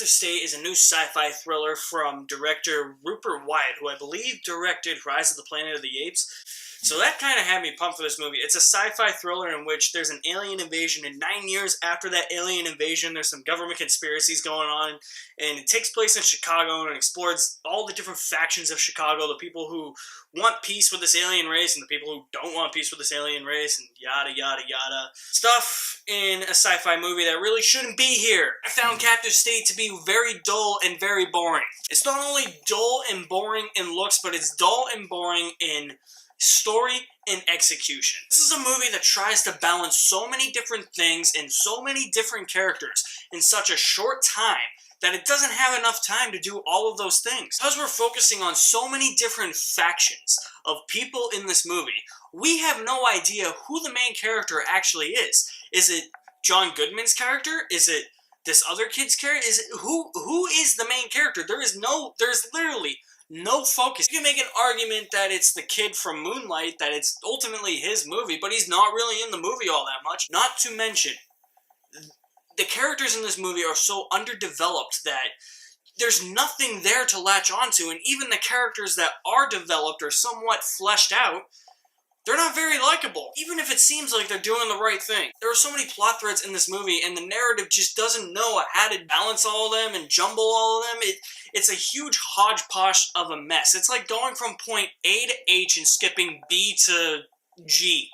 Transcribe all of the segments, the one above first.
Captive State is a new sci-fi thriller from director Rupert Wyatt, who I believe directed Rise of the Planet of the Apes. So that kind of had me pumped for this movie. It's a sci-fi thriller in which there's an alien invasion, and 9 years after that alien invasion, there's some government conspiracies going on, and it takes place in Chicago, and it explores all the different factions of Chicago, the people who want peace with this alien race, and the people who don't want peace with this alien race, and yada, yada, yada. Stuff in a sci-fi movie that really shouldn't be here. I found Captive State to be very dull and very boring. It's not only dull and boring in looks, but it's dull and boring in story and execution. This is a movie that tries to balance so many different things and so many different characters in such a short time that it doesn't have enough time to do all of those things. Because we're focusing on so many different factions of people in this movie, we have no idea who the main character actually is. Is it John Goodman's character? Is it this other kid's character? Is it who is the main character? There's literally no focus. You can make an argument that it's the kid from Moonlight, that it's ultimately his movie, but he's not really in the movie all that much. Not to mention, the characters in this movie are so underdeveloped that there's nothing there to latch onto, and even the characters that are developed or somewhat fleshed out, they're not very likable, even if it seems like they're doing the right thing. There are so many plot threads in this movie, and the narrative just doesn't know how to balance all of them and jumble all of them. It's a huge hodgepodge of a mess. It's like going from point A to H and skipping B to G.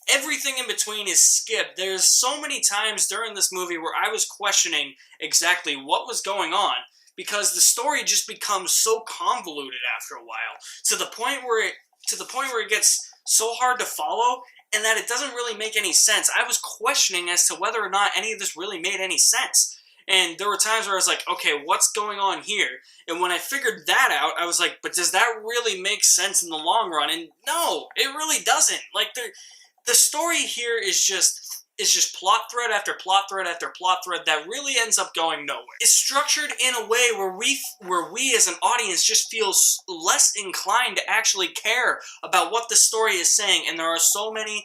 Everything in between is skipped. There's so many times during this movie where I was questioning exactly what was going on, because the story just becomes so convoluted after a while, to the point where it gets so hard to follow, and that it doesn't really make any sense. I was questioning as to whether or not any of this really made any sense. And there were times where I was like, okay, what's going on here? And when I figured that out, I was like, but does that really make sense in the long run? And no, it really doesn't. Like, the story here is just plot thread after plot thread after plot thread that really ends up going nowhere. It's structured in a way where we as an audience just feel less inclined to actually care about what the story is saying, and there are so many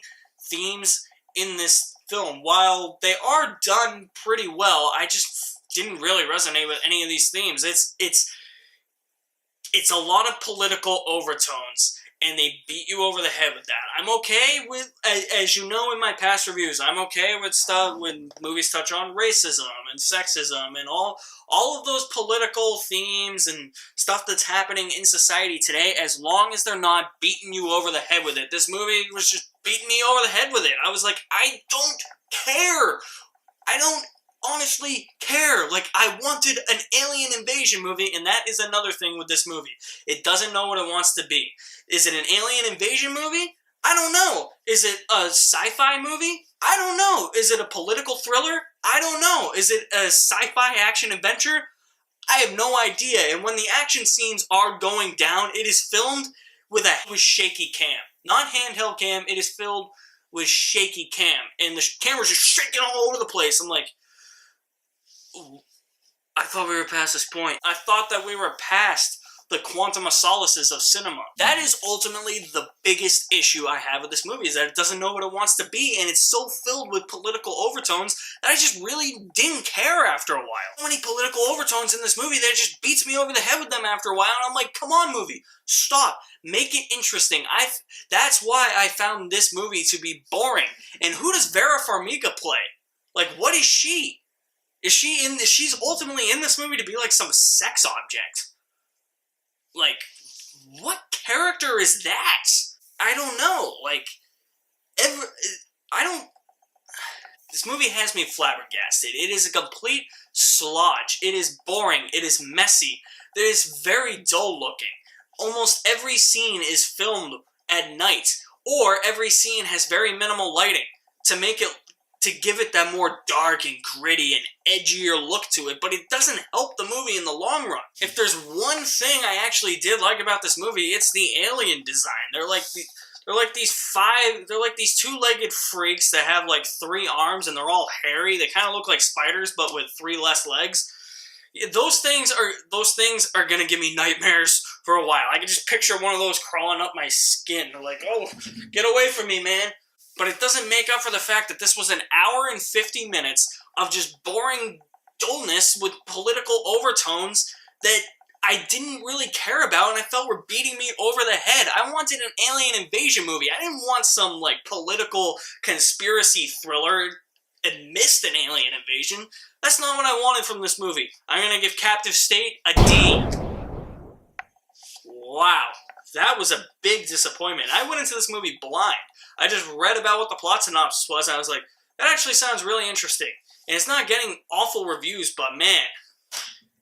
themes in this film. While they are done pretty well, I just didn't really resonate with any of these themes. It's a lot of political overtones, and they beat you over the head with that. I'm okay with, as you know in my past reviews, I'm okay with stuff when movies touch on racism and sexism and all of those political themes and stuff that's happening in society today, as long as they're not beating you over the head with it. This movie was just beating me over the head with it. I was like, I don't care. I don't honestly care. Like, I wanted an alien invasion movie, and that is another thing with this movie. It doesn't know what it wants to be. Is it an alien invasion movie? I don't know. Is it a sci-fi movie? I don't know. Is it a political thriller? I don't know. Is it a sci-fi action adventure? I have no idea. And when the action scenes are going down, it is filmed with shaky cam. Not handheld cam, it is filled with shaky cam. And the camera's just shaking all over the place. I'm like, I thought we were past this point. I thought that we were past the quantum of solaces of cinema. That is ultimately the biggest issue I have with this movie, is that it doesn't know what it wants to be, and it's so filled with political overtones that I just really didn't care after a while. So many political overtones in this movie that it just beats me over the head with them after a while, and I'm like, come on, movie, stop, make it interesting. That's why I found this movie to be boring. And who does Vera Farmiga play? Like, what is she? She's ultimately in this movie to be like some sex object. Like, what character is that? I don't know. Like, this movie has me flabbergasted. It is a complete slodge. It is boring. It is messy. It is very dull looking. Almost every scene is filmed at night, or every scene has very minimal lighting to give it that more dark and gritty and edgier look to it, but it doesn't help the movie in the long run. If there's one thing I actually did like about this movie, it's the alien design. They're like these two-legged freaks that have like 3 arms, and they're all hairy. They kind of look like spiders, but with 3 less legs. Those things are gonna give me nightmares for a while. I can just picture one of those crawling up my skin. They're like, oh, get away from me, man. But it doesn't make up for the fact that this was an hour and 50 minutes of just boring dullness with political overtones that I didn't really care about and I felt were beating me over the head. I wanted an alien invasion movie. I didn't want some, like, political conspiracy thriller amidst an alien invasion. That's not what I wanted from this movie. I'm gonna give Captive State a D. Wow. That was a big disappointment. I went into this movie blind. I just read about what the plot synopsis was, and I was like, that actually sounds really interesting. And it's not getting awful reviews, but man,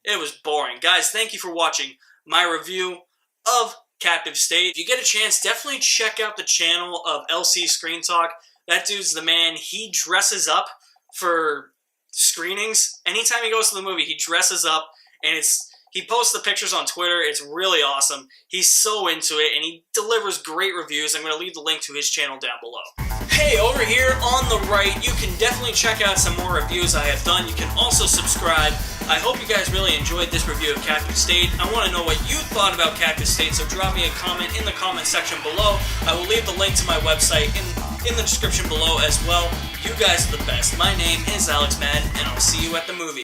it was boring. Guys, thank you for watching my review of Captive State. If you get a chance, definitely check out the channel of LCScreenTalk. That dude's the man. He dresses up for screenings. Anytime he goes to the movie, he dresses up, and he posts the pictures on Twitter. It's really awesome. He's so into it, and he delivers great reviews. I'm going to leave the link to his channel down below. Hey, over here on the right, you can definitely check out some more reviews I have done. You can also subscribe. I hope you guys really enjoyed this review of Captive State. I want to know what you thought about Captive State, so drop me a comment in the comment section below. I will leave the link to my website in the description below as well. You guys are the best. My name is Alex Madden, and I'll see you at the movie.